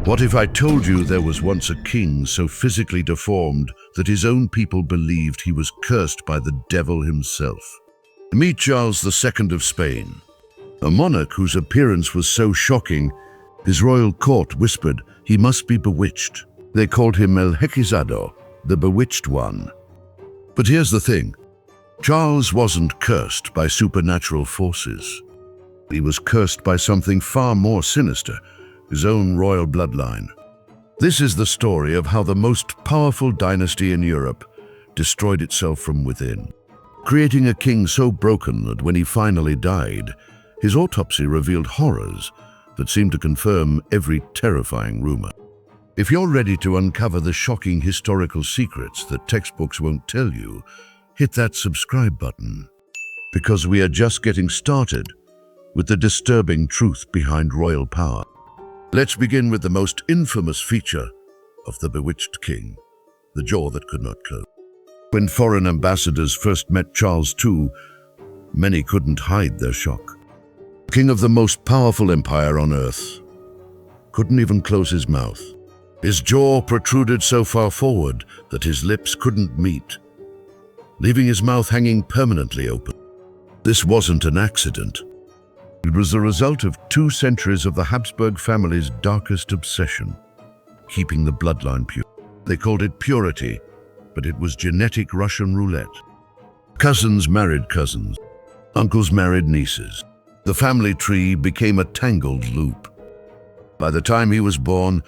What if I told you there was once a king so physically deformed that his own people believed he was cursed by the devil himself? Meet Charles II of Spain, a monarch whose appearance was so shocking, his royal court whispered he must be bewitched. They called him El Hechizado, the bewitched one. But here's the thing. Charles wasn't cursed by supernatural forces. He was cursed by something far more sinister, his own royal bloodline. This is the story of how the most powerful dynasty in Europe destroyed itself from within, creating a king so broken that when he finally died, his autopsy revealed horrors that seemed to confirm every terrifying rumor. If you're ready to uncover the shocking historical secrets that textbooks won't tell you, hit that subscribe button, because we are just getting started with the disturbing truth behind royal power. Let's begin with the most infamous feature of the bewitched king, the jaw that could not close. When foreign ambassadors first met Charles II, many couldn't hide their shock. King of the most powerful empire on earth couldn't even close his mouth. His jaw protruded so far forward that his lips couldn't meet, leaving his mouth hanging permanently open. This wasn't an accident. It was the result of 2 centuries of the Habsburg family's darkest obsession, keeping the bloodline pure. They called it purity, but it was genetic Russian roulette. Cousins married cousins. Uncles married nieces. The family tree became a tangled loop. By the time he was born,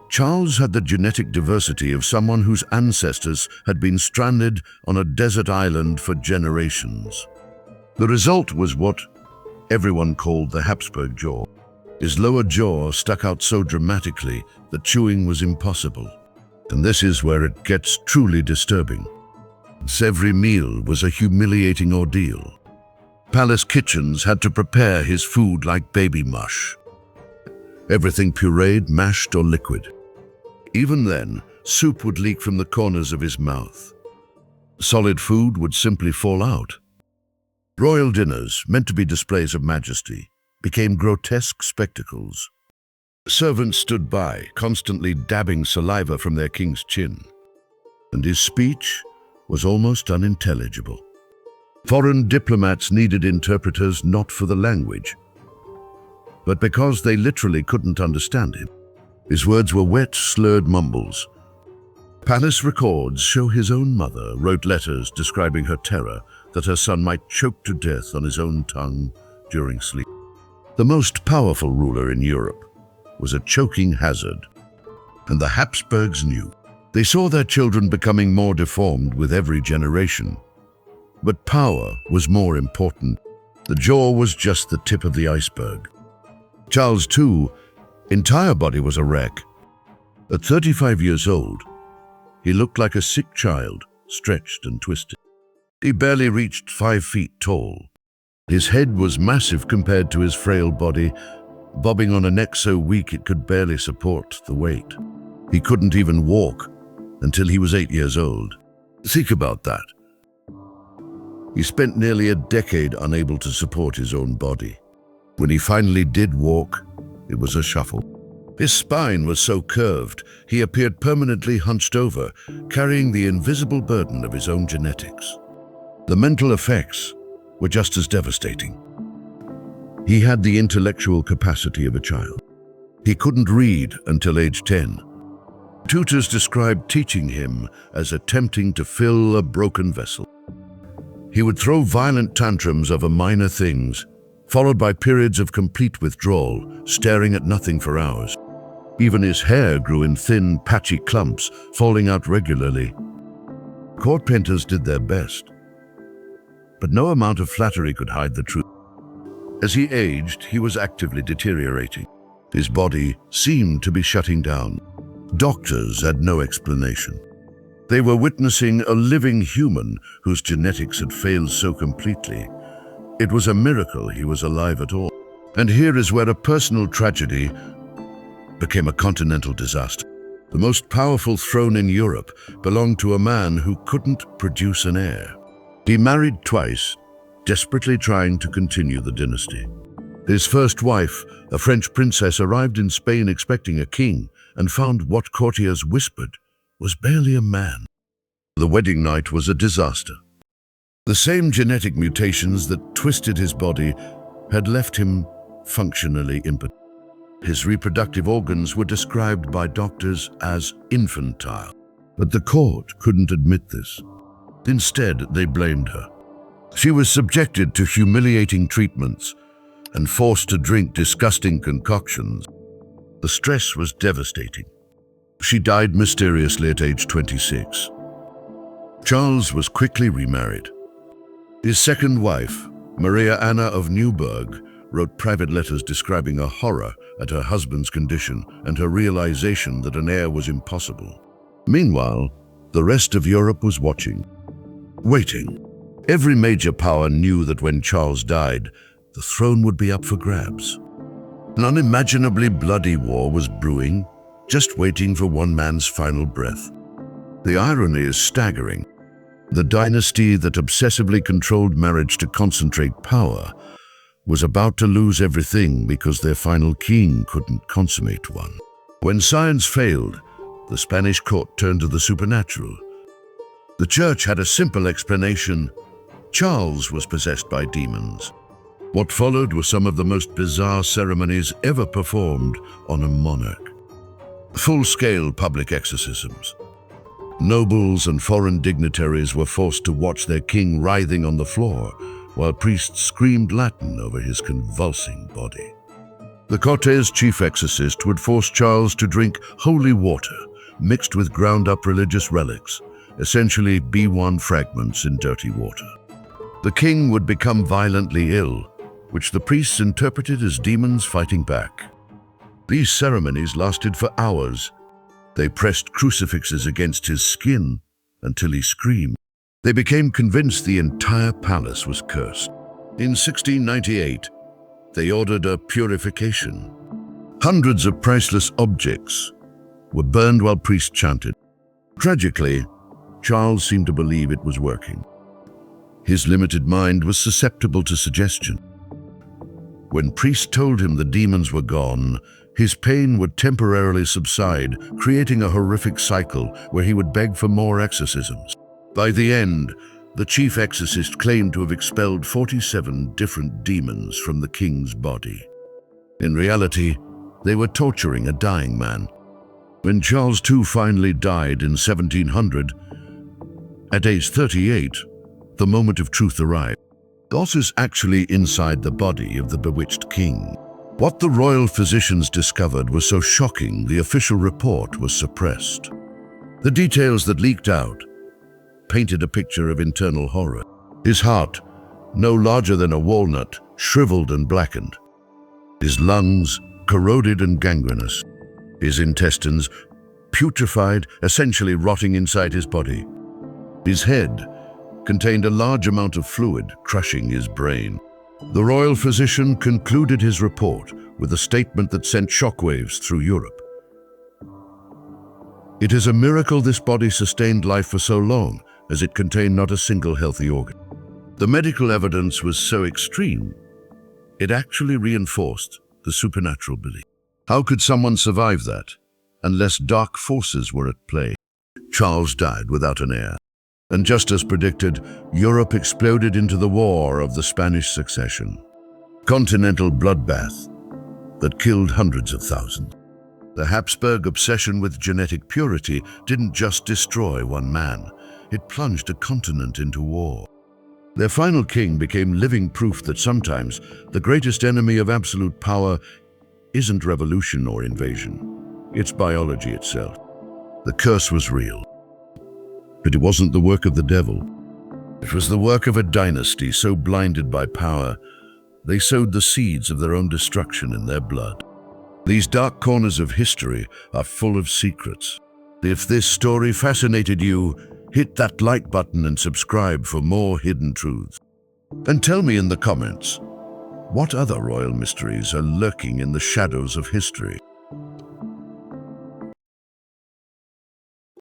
Charles had the genetic diversity of someone whose ancestors had been stranded on a desert island for generations. The result was what everyone called the Habsburg Jaw. His lower jaw stuck out so dramatically that chewing was impossible. And this is where it gets truly disturbing. Every meal was a humiliating ordeal. Palace kitchens had to prepare his food like baby mush. Everything pureed, mashed, or liquid. Even then, soup would leak from the corners of his mouth. Solid food would simply fall out. Royal dinners, meant to be displays of majesty, became grotesque spectacles. Servants stood by, constantly dabbing saliva from their king's chin, and his speech was almost unintelligible. Foreign diplomats needed interpreters not for the language, but because they literally couldn't understand him. His words were wet, slurred mumbles. Palace records show his own mother wrote letters describing her terror that her son might choke to death on his own tongue during sleep. The most powerful ruler in Europe was a choking hazard, and the Habsburgs knew. They saw their children becoming more deformed with every generation. But power was more important. The jaw was just the tip of the iceberg. Charles II's entire body was a wreck. At 35 years old, he looked like a sick child, stretched and twisted. He barely reached 5 feet tall. His head was massive compared to his frail body, bobbing on a neck so weak it could barely support the weight. He couldn't even walk until he was 8 years old. Think about that. He spent nearly a decade unable to support his own body. When he finally did walk, it was a shuffle. His spine was so curved, he appeared permanently hunched over, carrying the invisible burden of his own genetics. The mental effects were just as devastating. He had the intellectual capacity of a child. He couldn't read until age 10. Tutors described teaching him as attempting to fill a broken vessel. He would throw violent tantrums over minor things, followed by periods of complete withdrawal, staring at nothing for hours. Even his hair grew in thin, patchy clumps, falling out regularly. Court painters did their best, but no amount of flattery could hide the truth. As he aged, he was actively deteriorating. His body seemed to be shutting down. Doctors had no explanation. They were witnessing a living human whose genetics had failed so completely. It was a miracle he was alive at all. And here is where a personal tragedy became a continental disaster. The most powerful throne in Europe belonged to a man who couldn't produce an heir. He married twice, desperately trying to continue the dynasty. His first wife, a French princess, arrived in Spain expecting a king and found what courtiers whispered was barely a man. The wedding night was a disaster. The same genetic mutations that twisted his body had left him functionally impotent. His reproductive organs were described by doctors as infantile, but the court couldn't admit this. Instead, they blamed her. She was subjected to humiliating treatments and forced to drink disgusting concoctions. The stress was devastating. She died mysteriously at age 26. Charles was quickly remarried. His second wife, Maria Anna of Neuburg, wrote private letters describing a horror at her husband's condition and her realization that an heir was impossible. Meanwhile, the rest of Europe was watching, waiting. Every major power knew that when Charles died, the throne would be up for grabs. An unimaginably bloody war was brewing, just waiting for one man's final breath. The irony is staggering. The dynasty that obsessively controlled marriage to concentrate power was about to lose everything because their final king couldn't consummate one. When science failed, the Spanish court turned to the supernatural. The church had a simple explanation: Charles was possessed by demons. What followed were some of the most bizarre ceremonies ever performed on a monarch. Full-scale public exorcisms. Nobles and foreign dignitaries were forced to watch their king writhing on the floor, while priests screamed Latin over his convulsing body. The corte's chief exorcist would force Charles to drink holy water mixed with ground-up religious relics, essentially B1 fragments in dirty water. The king would become violently ill, which the priests interpreted as demons fighting back. These ceremonies lasted for hours. They pressed crucifixes against his skin until he screamed. They became convinced the entire palace was cursed. In 1698, they ordered a purification. Hundreds of priceless objects were burned while priests chanted. Tragically, Charles seemed to believe it was working. His limited mind was susceptible to suggestion. When priests told him the demons were gone, his pain would temporarily subside, creating a horrific cycle where he would beg for more exorcisms. By the end, the chief exorcist claimed to have expelled 47 different demons from the king's body. In reality, they were torturing a dying man. When Charles II finally died in 1700, at age 38, the moment of truth arrived. God is actually inside the body of the bewitched king. What the royal physicians discovered was so shocking, the official report was suppressed. The details that leaked out painted a picture of internal horror. His heart, no larger than a walnut, shriveled and blackened. His lungs, corroded and gangrenous. His intestines, putrefied, essentially rotting inside his body. His head contained a large amount of fluid, crushing his brain. The royal physician concluded his report with a statement that sent shockwaves through Europe. It is a miracle this body sustained life for so long, as it contained not a single healthy organ. The medical evidence was so extreme, it actually reinforced the supernatural belief. How could someone survive that, unless dark forces were at play? Charles died without an heir. And just as predicted, Europe exploded into the War of the Spanish Succession. Continental bloodbath that killed hundreds of thousands. The Habsburg obsession with genetic purity didn't just destroy one man, it plunged a continent into war. Their final king became living proof that sometimes the greatest enemy of absolute power isn't revolution or invasion, it's biology itself. The curse was real. But it wasn't the work of the devil. It was the work of a dynasty so blinded by power, they sowed the seeds of their own destruction in their blood. These dark corners of history are full of secrets. If this story fascinated you, hit that like button and subscribe for more hidden truths. And tell me in the comments, what other royal mysteries are lurking in the shadows of history?